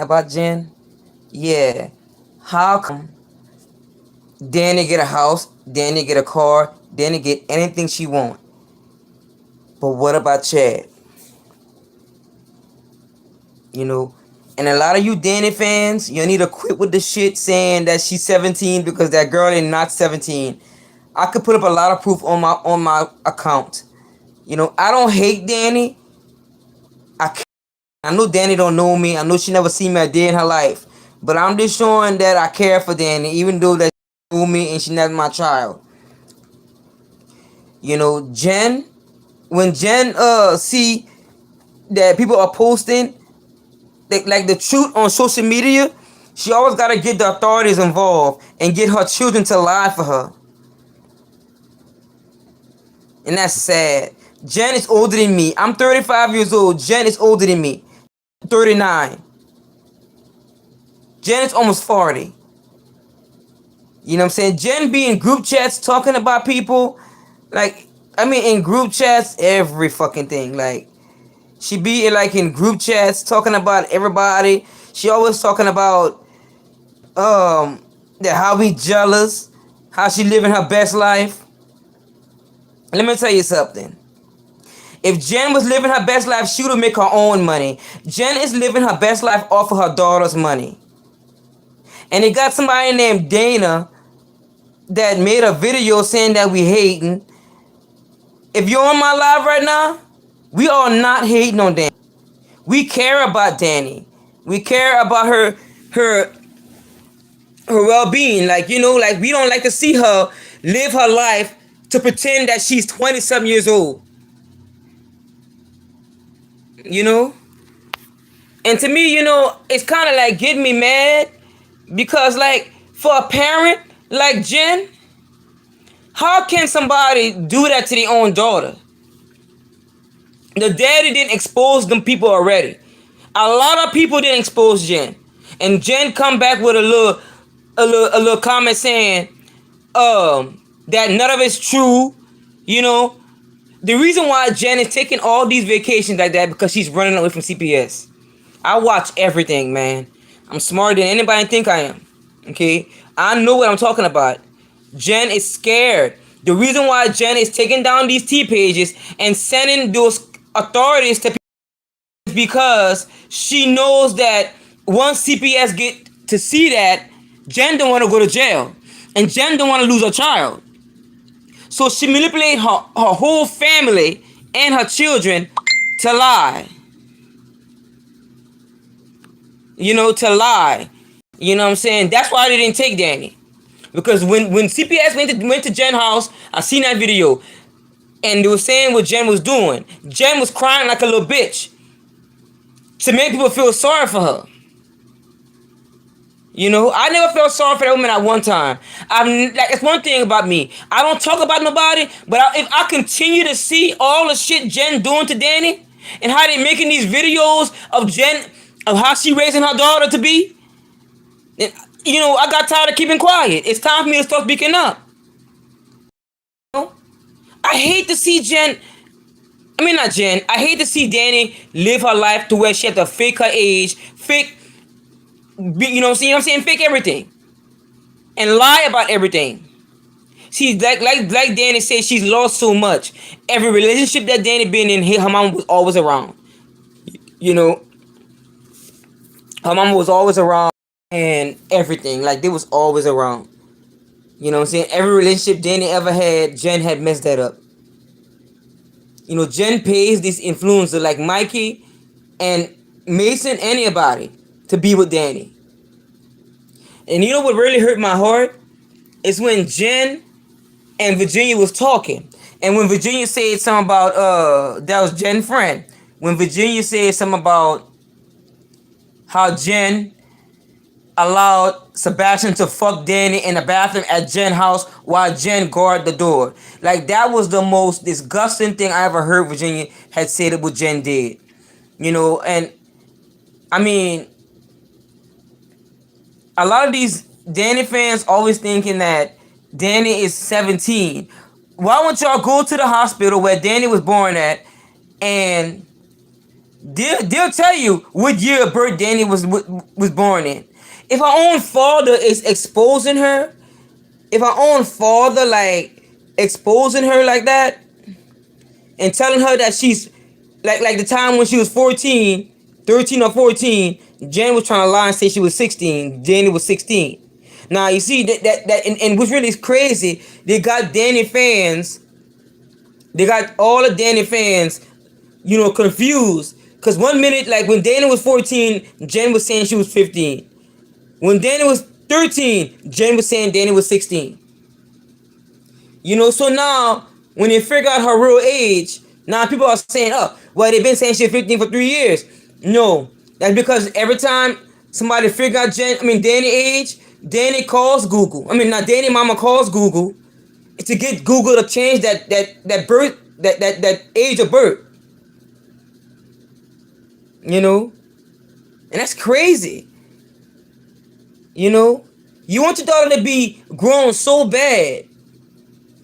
about Jen? Yeah. How come Danny get a house, Danny get a car, Danny get anything she want? But what about Chad? You know, and a lot of you Danny fans, you need to quit with the shit saying that she's 17 because that girl is not 17. I could put up a lot of proof on my account. You know, I don't hate Danny. I know Danny don't know me. I know she never seen me a day in her life. But I'm just showing that I care for Danny, even though that she knew me and she not my child. You know, Jen, when Jen see that people are posting like the truth on social media, she always gotta get the authorities involved and get her children to lie for her. And that's sad. Jen is older than me. I'm 35 years old. Jen is older than me. 39. Jen is almost 40. You know what I'm saying? Jen be in group chats talking about people. Like, I mean, in group chats, every fucking thing. Like, she be in group chats talking about everybody. She always talking about that how we jealous, how she living her best life. Let me tell you something. If Jen was living her best life, she would make her own money. Jen is living her best life off of her daughter's money. And they got somebody named Dana that made a video saying that we hating. If you're on my live right now, we are not hating on Danny. We care about Danny. We care about her well-being. Like, you know, like we don't like to see her live her life to pretend that she's 27 years old. You know? And to me, you know, it's kind of like getting me mad because, like, for a parent like Jen, how can somebody do that to their own daughter? The daddy didn't expose them people already. A lot of people didn't expose Jen, and Jen come back with a little comment saying, that none of it's true. You know, the reason why Jen is taking all these vacations like that because she's running away from CPS. I watch everything, man. I'm smarter than anybody think I am. Okay, I know what I'm talking about. Jen is scared. The reason why Jen is taking down these T pages and sending those authorities to people is because she knows that once CPS get to see that, Jen don't want to go to jail, and Jen don't want to lose her child. So she manipulated her whole family and her children to lie. You know, to lie. You know what I'm saying? That's why they didn't take Danny. Because when CPS went to Jen's house, I seen that video. And they were saying what Jen was doing. Jen was crying like a little bitch to make people feel sorry for her. You know, I never felt sorry for that woman at one time. It's one thing about me. I don't talk about nobody, but if I continue to see all the shit Jen doing to Danny and how they making these videos of Jen, of how she raising her daughter to be, then, you know, I got tired of keeping quiet. It's time for me to start speaking up. You know? I hate to see Jen. I mean, not Jen. I hate to see Danny live her life to where she had to fake her age, fake, you know what I'm saying, fake everything, and lie about everything. She's like Danny said, she's lost so much. Every relationship that Danny been in, her mom was always around. You know, her mom was always around and everything. Like, they was always around. You know what I'm saying? Every relationship Danny ever had, Jen had messed that up. You know, Jen pays these influencers like Mikey and Mason, anybody, to be with Danny. And you know what really hurt my heart? Is when Jen and Virginia was talking. And when Virginia said something about, that was Jen's friend. When Virginia said something about how Jen allowed Sebastian to fuck Danny in the bathroom at Jen's house while Jen guarded the door. Like, that was the most disgusting thing I ever heard Virginia had said what Jen did. You know, and I mean, a lot of these Danny fans always thinking that Danny is 17. Why don't y'all go to the hospital where Danny was born at and They'll tell you what year of birth Danny was born in. If her own father is exposing her, if her own father like exposing her like that and telling her that she's like the time when she was 14, 13 or 14, Jen was trying to lie and say she was 16. Danny was 16. Now you see and what's really crazy, they got Danny fans. They got all the Danny fans, confused. Cause one minute, like when Danny was 14, Jen was saying she was 15. When Danny was 13, Jen was saying Danny was 16. So now when they figure out her real age, now people are saying, oh, well, they've been saying she's 15 for 3 years. No, that's because every time somebody figure out Danny age, Danny calls Google. Not Danny mama calls Google to get Google to change that birth, that age of birth. And that's crazy. You want your daughter to be grown so bad.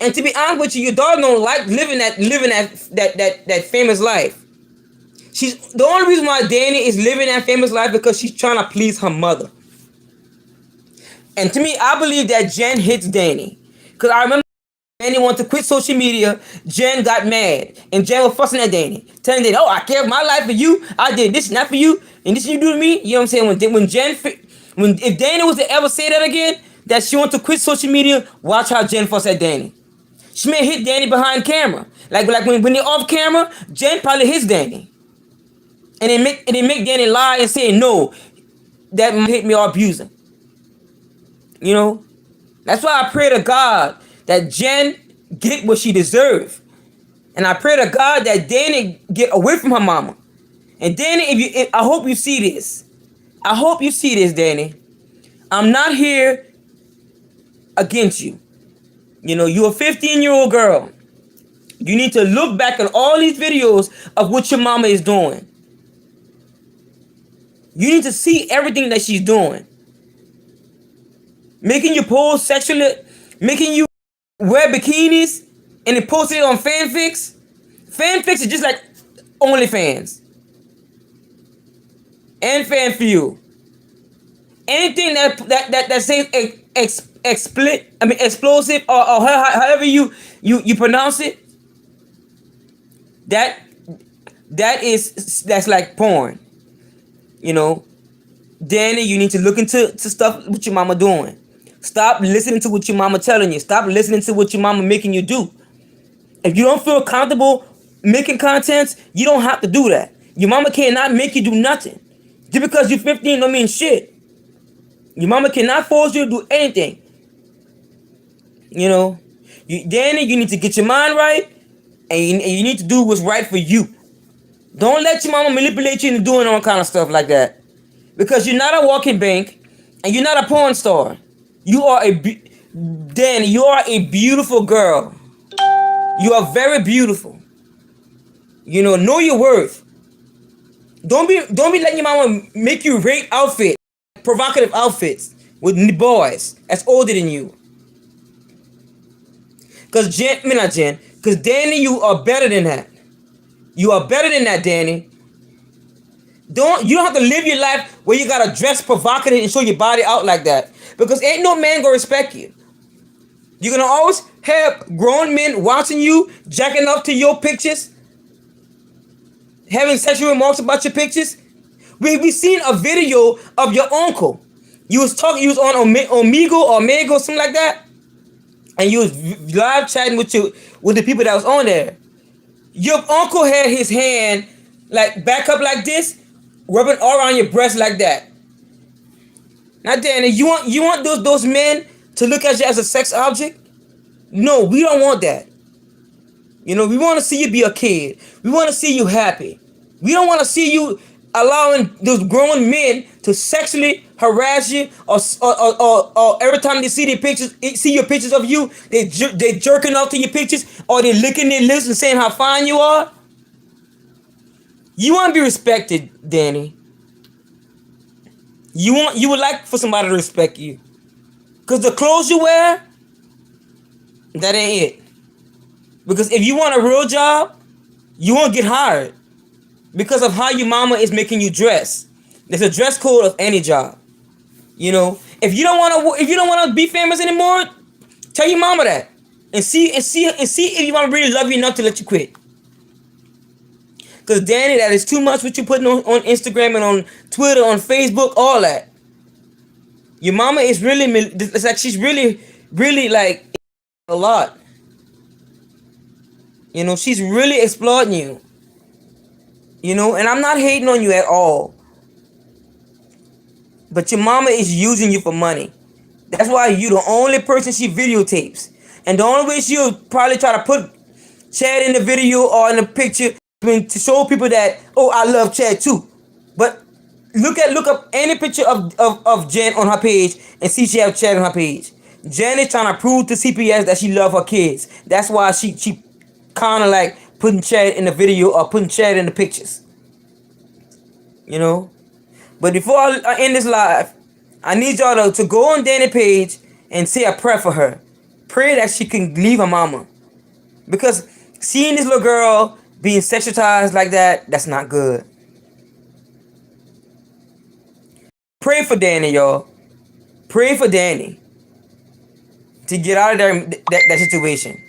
And to be honest with you, your daughter don't like living that famous life. She's the only reason why Danny is living that famous life because she's trying to please her mother. And to me, I believe that Jen hits Danny. Because I remember Danny wanted to quit social media. Jen got mad. And Jen was fussing at Danny. Telling Danny, oh, I care my life for you. I did this, not for you. And this you do to me. You know what I'm saying? If Danny was to ever say that again, that she wants to quit social media, watch how Jen fuss at Danny. She may hit Danny behind camera. Like when they're off camera, Jen probably hits Danny. And they make Danny lie and say, no, that hit me or abuse him. That's why I pray to God that Jen get what she deserves. And I pray to God that Danny get away from her mama. And Danny, I hope you see this. I hope you see this, Danny. I'm not here against you. You're a 15-year-old girl. You need to look back at all these videos of what your mama is doing. You need to see everything that she's doing. Making you pose sexually, making you wear bikinis, and then posting it on fanfics. Fanfics is just like OnlyFans. And FanFuel. Anything that says explosive or however you pronounce it, that's like porn. Danny, you need to look into stuff what your mama doing. Stop listening to what your mama telling you. Stop listening to what your mama making you do. If you don't feel comfortable making contents, you don't have to do that. Your mama cannot make you do nothing. Just because you're 15 don't mean shit. Your mama cannot force you to do anything. Danny, you need to get your mind right, and you need to do what's right for you. Don't let your mama manipulate you into doing all kind of stuff like that. Because you're not a walking bank, and you're not a porn star. Danny, you are a beautiful girl. You are very beautiful. Know your worth. Don't be letting your mama make you rate provocative outfits with boys that's older than you. Because Danny, you are better than that. You are better than that, Danny. You don't have to live your life where you gotta dress provocative and show your body out like that. Because ain't no man gonna respect you. You're gonna always have grown men watching you, jacking up to your pictures, having sexual remarks about your pictures. We seen a video of your uncle. You was on Omegle, something like that. And you was live chatting with the people that was on there. Your uncle had his hand like back up like this, rubbing all around your breast like that. Now, Danny, you want those men to look at you as a sex object? No, we don't want that. We want to see you be a kid. We want to see you happy. We don't want to see you allowing those grown men to sexually harass you, or every time they see your pictures of you, they jerking off to your pictures, or they licking their lips and saying how fine you are. You want to be respected, Danny. You would like for somebody to respect you, cause the clothes you wear, that ain't it. Because if you want a real job, you won't get hired. because of how your mama is making you dress. There's a dress code of any job. You know, if you don't want to be famous anymore, tell your mama that, and see if you want to really love you enough to let you quit. Cause Danny, that is too much what you putting on Instagram and on Twitter, on Facebook, all that. Your mama is really, it's like she's really like a lot. You know, she's really exploiting you. You know, and I'm not hating on you at all. But your mama is using you for money. That's why you the only person she videotapes. And the only way she'll probably try to put Chad in the video or in the picture to show people that, oh, I love Chad too. But look up any picture of Jen on her page and see she have Chad on her page. Jen is trying to prove to CPS that she love her kids. That's why she kind of like putting Chad in the video or putting Chad in the pictures. You know? But before I end this live, I need y'all to go on Danny page and say a prayer for her. Pray that she can leave her mama. Because seeing this little girl being sexualized like that, that's not good. Pray for Danny, y'all. Pray for Danny to get out of there, that situation.